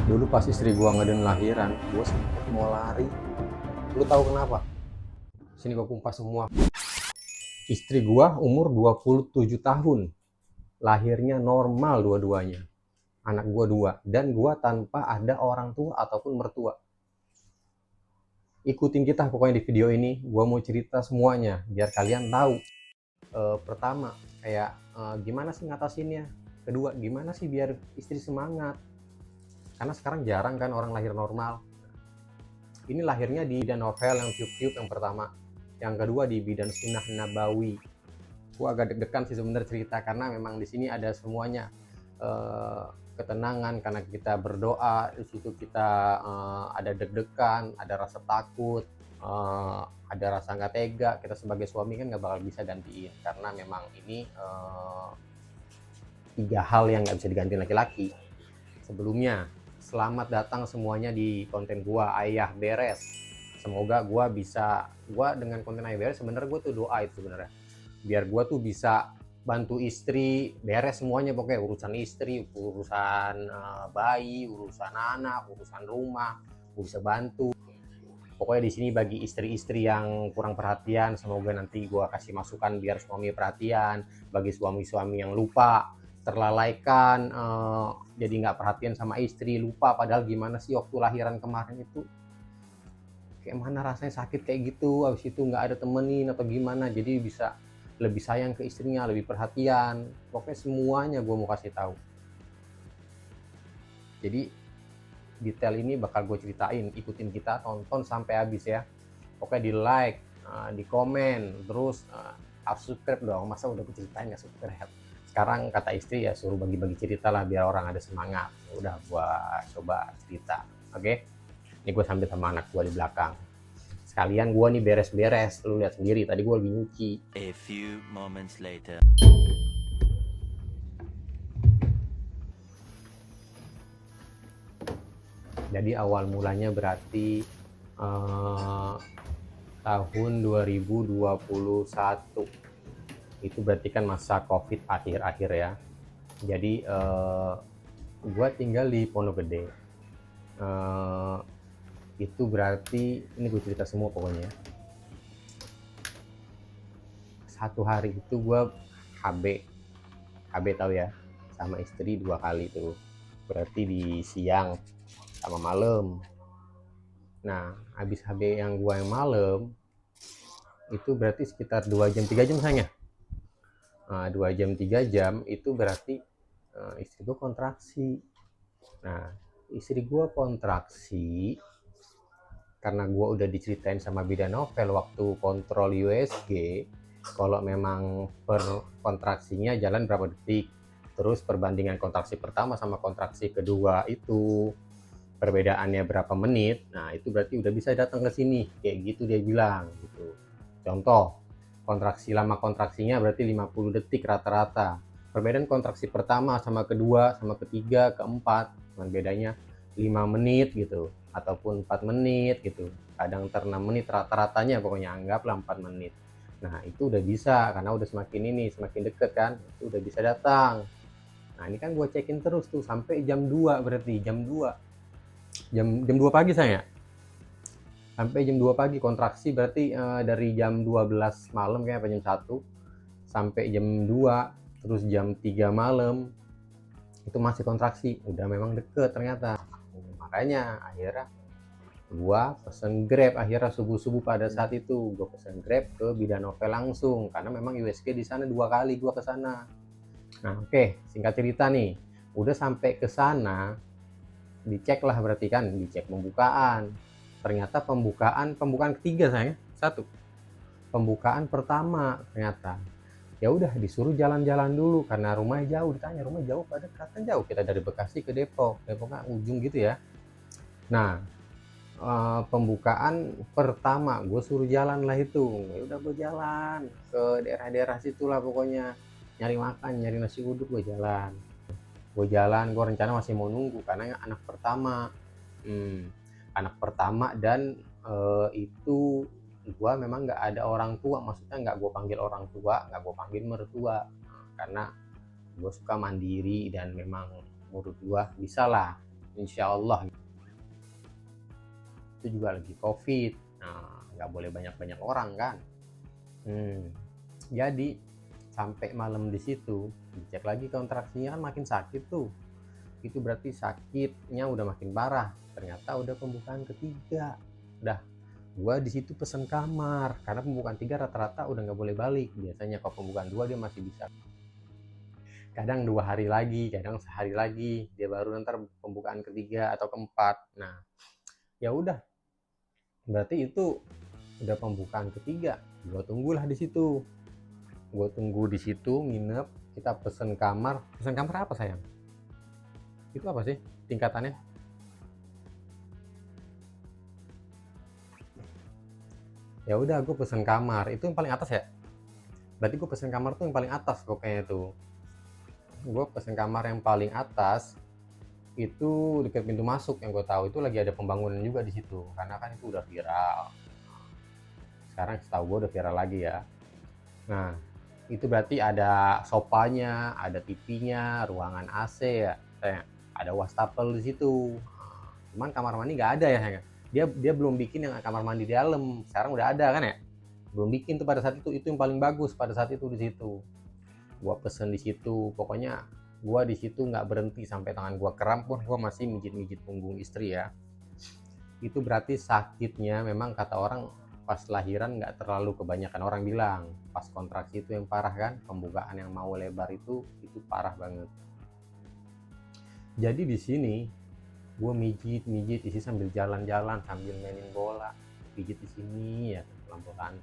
Dulu pas istri gua ngadain lahiran, gua sempet mau lari. Lu tahu kenapa? Sini gua kumpas semua. Istri gua umur 27 tahun. Lahirnya normal dua-duanya. Anak gua dua. Dan gua tanpa ada orang tua ataupun mertua. Ikutin kita pokoknya di video ini. Gua mau cerita semuanya biar kalian tahu. Pertama, kayak gimana sih ngatasinnya? Kedua, gimana sih biar istri semangat? Karena sekarang jarang kan orang lahir normal. Ini lahirnya di bidan novel yang tiup-tiup yang pertama. Yang kedua di bidan sunnah nabawi. Gua agak deg-degan sih sebenarnya cerita karena memang di sini ada semuanya. Ketenangan karena kita berdoa, di situ kita ada deg-degan, ada rasa takut, ada rasa nggak tega. Kita sebagai suami kan nggak bakal bisa gantiin karena memang ini tiga hal yang nggak bisa diganti laki-laki. Sebelumnya, selamat datang semuanya di konten gua Ayah Beres. Semoga gua dengan konten Ayah Beres sebenarnya gua tuh doa itu sebenarnya. Biar gua tuh bisa bantu istri beres semuanya, pokoknya urusan istri, urusan bayi, urusan anak, urusan rumah, gua bisa bantu. Pokoknya di sini bagi istri-istri yang kurang perhatian, semoga nanti gua kasih masukan biar suami perhatian. Bagi suami-suami yang lupa, terlalaikan, jadi nggak perhatian sama istri, lupa padahal gimana sih waktu lahiran kemarin itu kayak mana rasanya sakit kayak gitu, habis itu nggak ada temenin atau gimana, jadi bisa lebih sayang ke istrinya, lebih perhatian. Pokoknya semuanya gue mau kasih tahu. Jadi detail ini bakal gue ceritain, ikutin kita, tonton sampai habis ya. Pokoknya di like, di komen, terus subscribe dong, masa udah gue ceritain nggak subscribe. Sekarang kata istri ya suruh bagi-bagi cerita lah biar orang ada semangat. Udah gue coba cerita, oke? Ini gue sambil sama anak gue di belakang. Sekalian gue nih beres-beres, lu lihat sendiri tadi gue lagi nyuci. A few moments later. Jadi awal mulanya berarti tahun 2021. Itu berarti kan masa Covid akhir-akhir ya. Jadi gue tinggal di Pondok Gede. Itu berarti ini gue cerita semua pokoknya. Satu hari itu gue HB tahu ya, sama istri 2 kali tuh. Berarti di siang sama malam. Nah, habis HB yang gue yang malam itu berarti sekitar 2 jam 3 jam sayangnya. 2 jam 3 jam itu berarti istri gue kontraksi. Nah, istri gue kontraksi karena gue udah diceritain sama bidan novel waktu kontrol USG kalau memang per kontraksinya jalan berapa detik, terus perbandingan kontraksi pertama sama kontraksi kedua itu perbedaannya berapa menit. Nah itu berarti udah bisa datang ke sini kayak gitu dia bilang gitu. Contoh kontraksi, lama kontraksinya berarti 50 detik rata-rata. Perbedaan kontraksi pertama sama kedua sama ketiga keempat dengan bedanya 5 menit gitu ataupun 4 menit gitu, kadang 6 menit, rata-ratanya pokoknya anggaplah 4 menit. Nah itu udah bisa karena udah semakin deket kan, itu udah bisa datang. Nah ini kan gue cekin terus tuh sampai jam 2, berarti jam 2 pagi saya, sampai jam 2 pagi kontraksi berarti dari jam 12 malam kayak apa jam 1 sampai jam 2, terus jam 3 malam itu masih kontraksi, udah memang deket ternyata. Makanya akhirnya gua pesen Grab, akhirnya subuh-subuh pada saat itu gua pesen Grab ke bidan novel langsung karena memang USG di sana 2 kali gua ke sana. Nah, oke, singkat cerita nih, udah sampai ke sana, dicek lah berarti kan, dicek pembukaan. Ternyata pembukaan ketiga saya, satu. Pembukaan pertama ternyata. Ya udah disuruh jalan-jalan dulu karena rumahnya jauh, ditanya rumah jauh pada kata jauh, kita dari Bekasi ke Depok kan ujung gitu ya. Nah, pembukaan pertama gue suruh jalan lah itu, ya udah gue jalan ke daerah-daerah situlah pokoknya, nyari makan, nyari nasi uduk, gue rencana masih mau nunggu karena anak pertama. Anak pertama dan itu gue memang nggak ada orang tua, maksudnya nggak gue panggil orang tua, nggak gue panggil mertua, karena gue suka mandiri dan memang menurut gue bisa lah insya Allah. Itu juga lagi covid, nah nggak boleh banyak orang kan. Jadi sampai malam di situ dicek lagi kontraksinya kan makin sakit tuh, itu berarti sakitnya udah makin parah, ternyata udah pembukaan ketiga. Udah gua di situ pesen kamar karena pembukaan 3 rata-rata udah nggak boleh balik, biasanya kalau pembukaan 2 dia masih bisa, kadang 2 hari lagi, kadang sehari lagi dia baru ntar pembukaan ketiga atau keempat. Nah ya udah, berarti itu udah pembukaan ketiga, gua tunggulah di situ, gue tunggu di situ nginep, kita pesen kamar apa sayang, itu apa sih tingkatannya? Ya udah gue pesen kamar itu yang paling atas ya, berarti gue pesen kamar tuh yang paling atas pokoknya tuh. Gue pesen kamar yang paling atas itu dekat pintu masuk, yang gue tahu itu lagi ada pembangunan juga di situ karena kan itu udah viral, sekarang setahu gue udah viral lagi ya. Nah itu berarti ada sofanya, ada TV-nya, ruangan AC ya, ada wastafel di situ. Cuman kamar mandi nggak ada ya, dia belum bikin yang kamar mandi di dalam. Sekarang udah ada kan ya? Belum bikin tuh pada saat itu yang paling bagus pada saat itu di situ. Gua pesen di situ, pokoknya gua di situ nggak berhenti sampai tangan gua kram pun gua masih mijit-mijit punggung istri ya. Itu berarti sakitnya memang kata orang pas lahiran nggak terlalu kebanyakan, orang bilang pas kontraksi itu yang parah kan, pembukaan yang mau lebar itu parah banget. Jadi di sini gue mijit isi sambil jalan-jalan sambil mainin bola, pijit di sini ya pelan-pelan.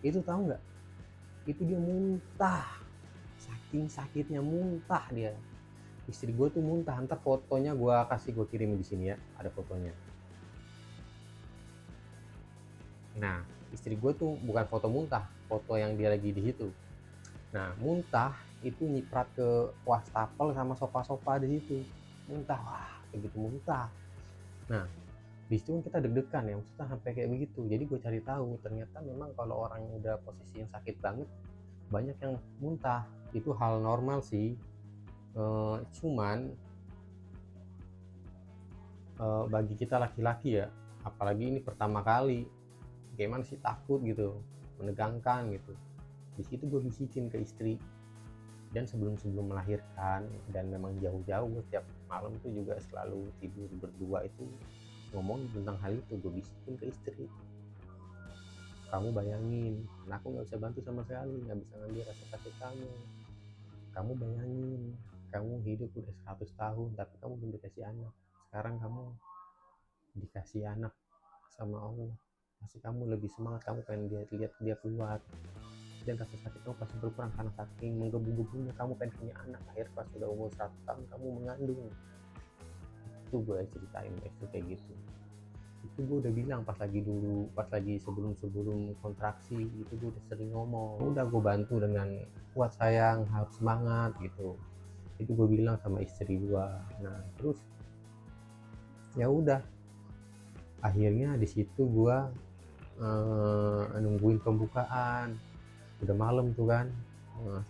Itu tahu nggak, itu dia muntah, saking sakitnya muntah dia. Istri gue tuh muntah, ntar fotonya gue kirim di sini ya, ada fotonya. Nah, istri gue tuh bukan foto muntah, foto yang dia lagi di situ. Nah, muntah itu nyiprat ke wastafel sama sofa-sofa di situ. Muntah, wah, begitu muntah. Nah, di situ kan kita deg-degan ya, maksudnya sampai kayak begitu. Jadi gue cari tahu, ternyata memang kalau orang yang udah posisi yang sakit banget, banyak yang muntah. Itu hal normal sih. Cuman bagi kita laki-laki ya, apalagi ini pertama kali, gimana sih, takut gitu, menegangkan gitu. Di situ gue bisikin ke istri, dan sebelum melahirkan, dan memang jauh-jauh setiap malam itu juga selalu tidur berdua itu ngomong tentang hal itu. Gue bisikin ke istri, kamu bayangin anakku nggak bisa bantu sama sekali, nggak bisa ngambil rasa sakit kamu bayangin kamu hidup udah 100 tahun tapi kamu belum dikasih anak, sekarang kamu dikasih anak sama Allah, pasti kamu lebih semangat, kamu pengen lihat dia keluar, dan rasa sakit kamu pasti berkurang karena saking menggebu-gebunya kamu pengen punya anak. Akhir pas udah umur 100 tahun kamu mengandung. Itu gue ceritain itu kayak gitu. Itu gue udah bilang pas lagi sebelum kontraksi itu gue udah sering ngomong, udah gue bantu dengan kuat sayang, harus semangat gitu. Itu gue bilang sama istri gue. Nah terus ya udah, akhirnya di situ gue nungguin pembukaan, udah malam tuh kan.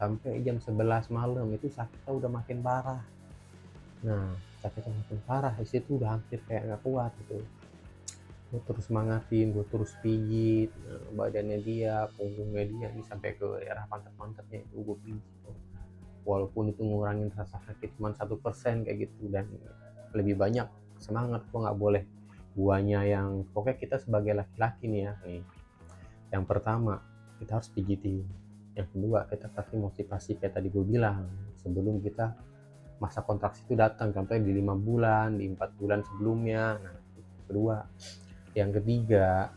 Sampai jam 11 malam itu sakitnya udah makin parah. Nah sakitnya makin parah, istri itu udah hampir kayak gak kuat gitu. Gue terus semangatin, gue terus pijit badannya dia, punggungnya dia, ini sampai ke daerah pantat-pantatnya itu gue pijit. Walaupun itu ngurangin rasa sakit cuma 1% kayak gitu, dan lebih banyak semangat. Gue nggak boleh guanya yang, pokoknya kita sebagai laki-laki nih ya, nih yang pertama kita harus pijitin, yang kedua kita kasih motivasi kayak tadi gue bilang sebelum kita masa kontraksi itu datang, contohnya di 5 bulan, di 4 bulan sebelumnya. Nah kedua, yang ketiga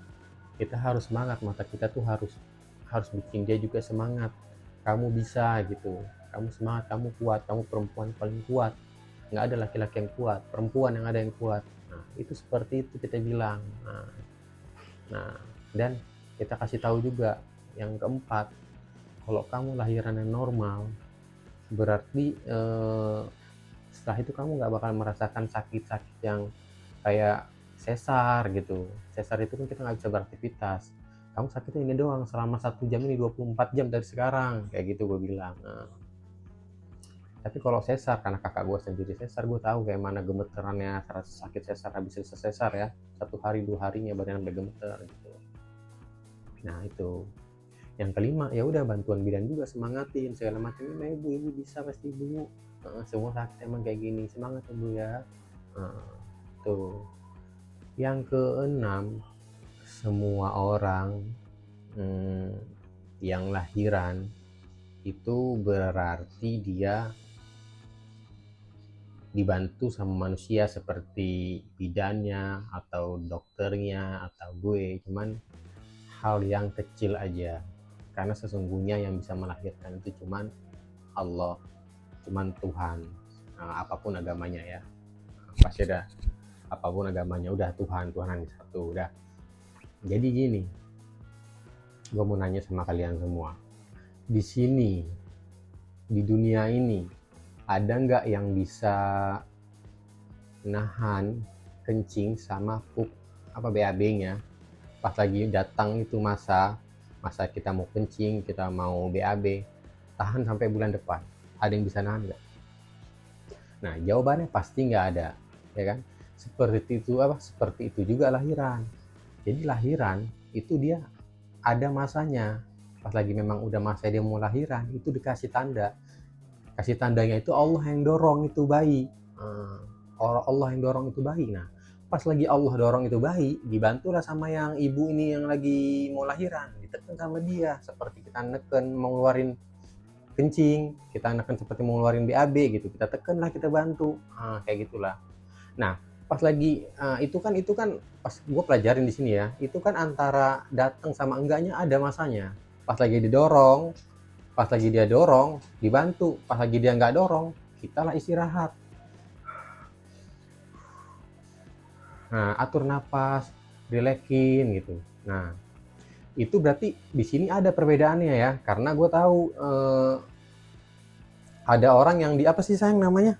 kita harus semangat, mata kita tuh harus bikin dia juga semangat, kamu bisa gitu, kamu semangat, kamu kuat, kamu perempuan paling kuat, nggak ada laki-laki yang kuat, perempuan yang ada yang kuat. Nah itu seperti itu kita bilang. Nah dan kita kasih tahu juga yang keempat, kalau kamu lahiran yang normal berarti setelah itu kamu nggak bakal merasakan sakit-sakit yang kayak sesar gitu. Sesar itu kan kita nggak bisa beraktivitas, kamu sakitnya ini doang selama 1 jam ini 24 jam dari sekarang, kayak gitu gue bilang. Nah, Tapi kalau sesar, karena kakak gue sendiri sesar, gue tahu kayak mana gemeterannya, rasa sakit sesar habis selesai sesar ya, 1 hari 2 harinya badan sampai gemeter gitu. Nah itu yang kelima, ya udah bantuan bidan juga, semangatin segala macam. Ini ibu bisa pasti ibu, semua sakit emang kayak gini, semangat ibu ya. Tuh yang keenam, semua orang yang lahiran itu berarti dia dibantu sama manusia seperti bidannya atau dokternya atau gue, cuman hal yang kecil aja, karena sesungguhnya yang bisa melahirkan itu cuman Allah, cuman Tuhan. Apapun agamanya ya, pasti ada, apapun agamanya udah Tuhan yang satu udah. Jadi gini, gue mau nanya sama kalian semua, di sini di dunia ini ada nggak yang bisa nahan kencing sama pup BAB-nya pas lagi datang itu masa kita mau kencing, kita mau BAB, tahan sampai bulan depan? Ada yang bisa nahan nggak? Nah jawabannya pasti nggak ada, ya kan? Seperti itu juga lahiran. Jadi lahiran itu dia ada masanya. Pas lagi memang udah masa dia mau lahiran, itu dikasih tanda. Kasih tandanya itu Allah yang dorong itu bayi. Allah yang dorong itu bayi. Nah, pas lagi Allah dorong itu bayi, dibantulah sama yang ibu ini yang lagi mau lahiran, ditekan sama dia seperti kita neken mau ngeluarin kencing, kita neken seperti mau ngeluarin BAB gitu, kita tekan lah, kita bantu, kayak gitulah. Nah, pas lagi itu kan pas gue pelajarin di sini ya, itu kan antara datang sama enggaknya ada masanya. Pas lagi didorong, pas lagi dia dorong dibantu, pas lagi dia nggak dorong, kita lah istirahat. Nah, atur napas, rilekin gitu. Nah, itu berarti di sini ada perbedaannya ya, karena gue tahu ada orang yang di apa sih sayang namanya,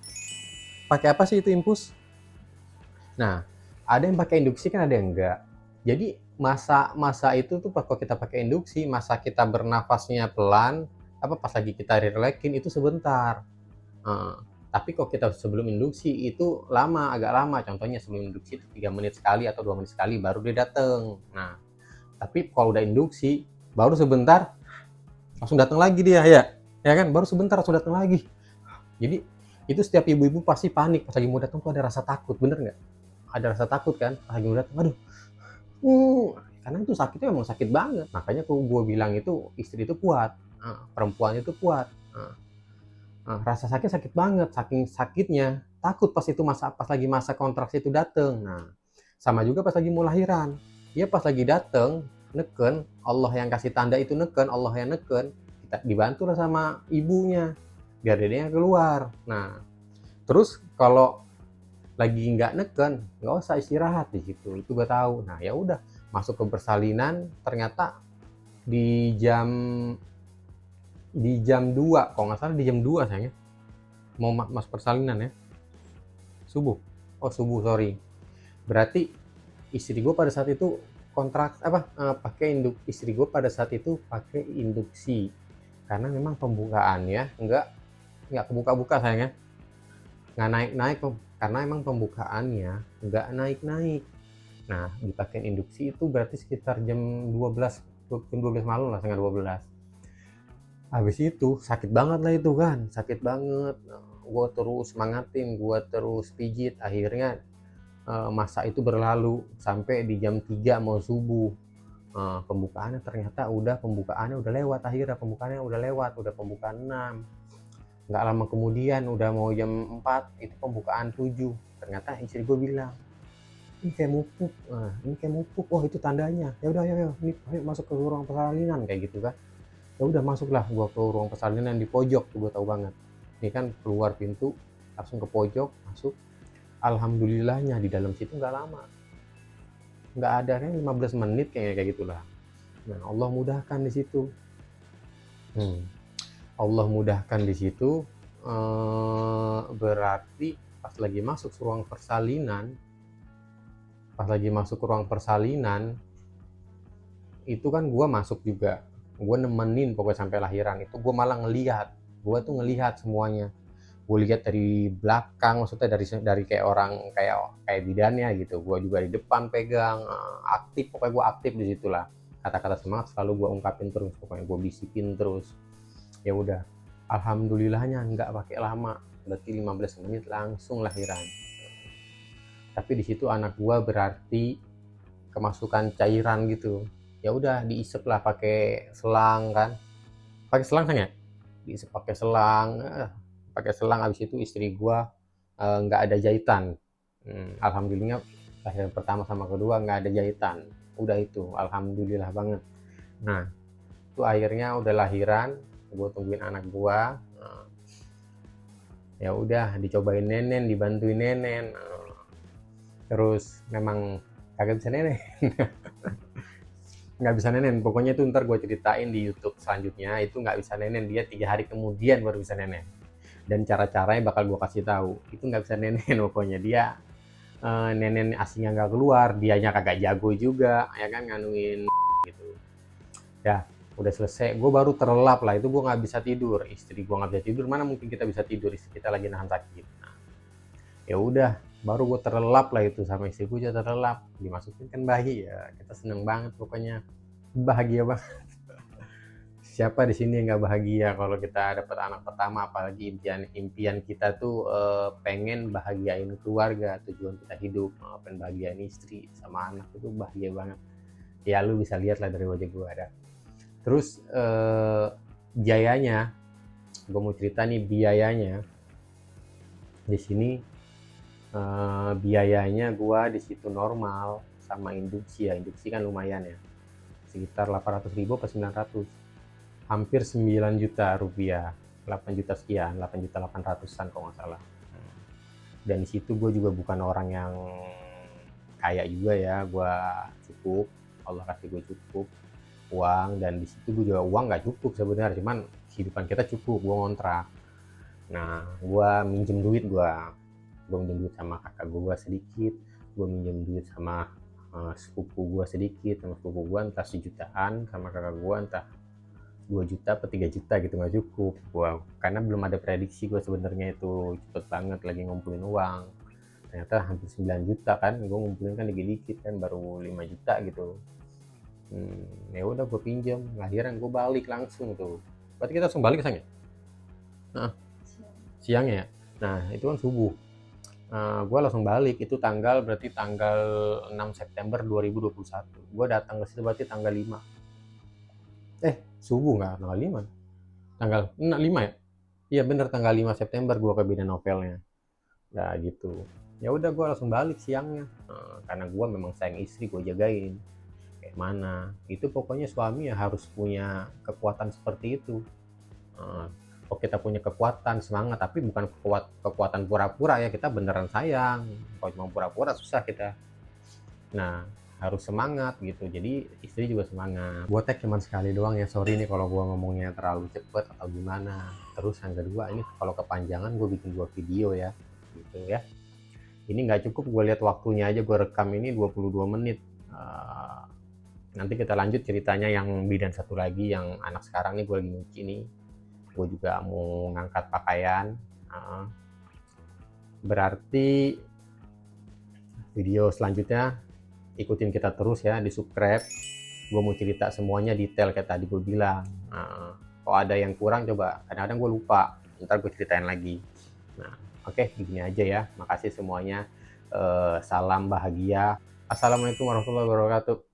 pakai apa sih itu infus? Nah, ada yang pakai induksi kan, ada yang enggak. Jadi masa itu tuh kalau kita pakai induksi, masa kita bernafasnya pelan, pas lagi kita rilekin itu sebentar. Tapi kalau kita sebelum induksi itu lama, agak lama. Contohnya sebelum induksi itu 3 menit sekali atau 2 menit sekali baru dia datang. Nah, tapi kalau udah induksi baru sebentar langsung datang lagi dia ya kan, baru sebentar langsung datang lagi. Jadi itu setiap ibu-ibu pasti panik pas lagi mau datang tuh, ada rasa takut, bener nggak? Ada rasa takut kan pas lagi mau datang, aduh, karena itu sakitnya memang sakit banget. Makanya kalau gue bilang itu istri itu kuat, perempuan itu kuat. Rasa sakit banget, saking sakitnya takut pas lagi masa kontraksi itu dateng. Nah, sama juga pas lagi mau lahiran, dia pas lagi dateng neken, Allah yang kasih tanda itu neken, Allah yang neken, kita dibantu lah sama ibunya biar dedenya keluar. Nah, terus kalau lagi nggak neken, nggak usah istirahat di situ, itu gue tahu. Nah ya udah, masuk ke persalinan, ternyata di jam 2, kalau nggak salah di jam 2 sayangnya mau masuk persalinan ya, subuh. Subuh, sorry. Berarti istri gue pada saat itu istri gue pada saat itu pakai induksi, karena memang pembukaannya nggak kebuka-buka sayangnya, nggak naik-naik, karena emang pembukaannya nggak naik-naik. Nah dipakai induksi itu berarti sekitar jam 12 malam lah, setengah 12. Habis itu sakit banget lah itu kan, sakit banget. Gue terus semangatin, gue terus pijit, akhirnya masa itu berlalu sampai di jam 3 mau subuh. Pembukaannya ternyata pembukaannya udah lewat, akhirnya pembukaannya udah lewat, udah pembukaan 6. Nggak lama kemudian udah mau jam 4 itu pembukaan 7. Ternyata istri gue bilang, ini kayak mupuk, oh itu tandanya, ya udah ayo masuk ke ruang persalinan kayak gitu kan. Ya udah, masuklah gua ke ruang persalinan di pojok tuh, gua tahu banget ini kan keluar pintu langsung ke pojok, masuk. Alhamdulillahnya di dalam situ nggak lama, nggak ada, kan 15 menit kayak gitulah. Nah Allah mudahkan di situ. Allah mudahkan di situ, berarti pas lagi masuk ruang persalinan itu kan gua masuk juga, gue nemenin pokoknya sampai lahiran itu. Gue malah ngelihat semuanya. gue lihat dari belakang, maksudnya dari kayak orang kayak bidannya gitu. Gue juga di depan pegang, aktif, pokoknya gue aktif di situlah. Kata-kata semangat selalu gue ungkapin terus, pokoknya gue bisikin terus. Ya udah, alhamdulillahnya nggak pakai lama, berarti 15 menit langsung lahiran. Tapi di situ anak gue berarti kemasukan cairan gitu. Ya udah diisep lah pakai selang kan, pakai selang kan ya, diisep pakai selang, pakai selang. Habis itu istri gua nggak ada jahitan. Alhamdulillah lahiran pertama sama kedua nggak ada jahitan, udah itu alhamdulillah banget. Nah itu akhirnya udah lahiran, gua tungguin anak gua. Ya udah dicobain nenen, dibantuin nenen. Terus memang kagak bisa nenen. Nggak bisa nenen, pokoknya itu ntar gue ceritain di YouTube selanjutnya. Itu nggak bisa nenen, dia 3 hari kemudian baru bisa nenen. Dan cara-caranya bakal gue kasih tahu. Itu nggak bisa nenen pokoknya. Dia nenen aslinya nggak keluar, dianya kagak jago juga ya kan, nganuin gitu. Ya udah selesai, gue baru terlelap lah. Itu gue nggak bisa tidur, istri gue nggak bisa tidur, mana mungkin kita bisa tidur, istri kita lagi nahan sakit. Nah, ya udah, baru gue terlelap lah itu, sama istri gue juga terlelap, dimasukin kan bayi. Ya kita seneng banget pokoknya, bahagia banget. Siapa di sini yang nggak bahagia kalau kita dapat anak pertama, apalagi impian kita tuh pengen bahagiain keluarga, tujuan kita hidup, pengen bahagiain istri sama anak, itu bahagia banget. Ya lu bisa lihat lah dari wajah gue ada. Terus biayanya, gue mau cerita nih biayanya di sini. Biayanya gue di situ normal sama induksi ya, induksi kan lumayan ya, sekitar 800.000 ke 900, hampir 9 juta rupiah, 8 juta sekian, 8 juta 800-an kalau nggak salah. Dan di situ gue juga bukan orang yang kaya juga ya, gue cukup, Allah kasih gue cukup uang. Dan di situ gue juga uang nggak cukup sebenarnya, cuman kehidupan kita cukup, gue ngontrak. Nah gue minjem duit, gue minjem duit sama kakak gue sedikit, gue minjem duit sama sepupu gue sedikit, sama sepupu gue entah sejutaan, sama kakak gue entah 2 juta atau 3 juta gitu, nggak cukup. Wow, karena belum ada prediksi gue sebenarnya itu cepet banget lagi ngumpulin uang. Ternyata hampir 9 juta kan, gue ngumpulin kan dikit-dikit kan, baru 5 juta gitu. Ya udah gue pinjam, lahiran gue balik langsung tuh. Berarti kita langsung balik ke sana? Nah, siangnya ya. Nah itu kan subuh. Gue langsung balik, itu berarti tanggal 6 September 2021. Gue datang ke situ berarti tanggal 5. Subuh nggak, tanggal 5. Tanggal 5 ya? Iya bener, tanggal 5 September gue ke Bina Novelnya. Nah gitu. Ya udah gue langsung balik siangnya. Karena gue memang sayang istri, gue jagain. Kayak mana? Itu pokoknya suami ya harus punya kekuatan seperti itu. Kalau kita punya kekuatan, semangat, tapi bukan kekuatan pura-pura ya, kita beneran sayang. Kalau cuma pura-pura susah kita. Nah, harus semangat gitu, jadi istri juga semangat. Gue tag cuman sekali doang ya, sorry nih kalau gue ngomongnya terlalu cepet atau gimana. Terus yang kedua, ini kalau kepanjangan gue bikin 2 video ya gitu ya. Ini nggak cukup gue lihat waktunya aja, gue rekam ini 22 menit. Nanti kita lanjut ceritanya yang bidan satu lagi, yang anak sekarang nih gue lagi nyuci nih. Gue juga mau ngangkat pakaian. Berarti video selanjutnya ikutin kita terus ya, di subscribe. Gue mau cerita semuanya detail kayak tadi gue bilang. Kalau ada yang kurang coba, kadang-kadang gue lupa, ntar gue ceritain lagi. Nah oke, begini aja ya, makasih semuanya. Salam bahagia, assalamualaikum warahmatullahi wabarakatuh.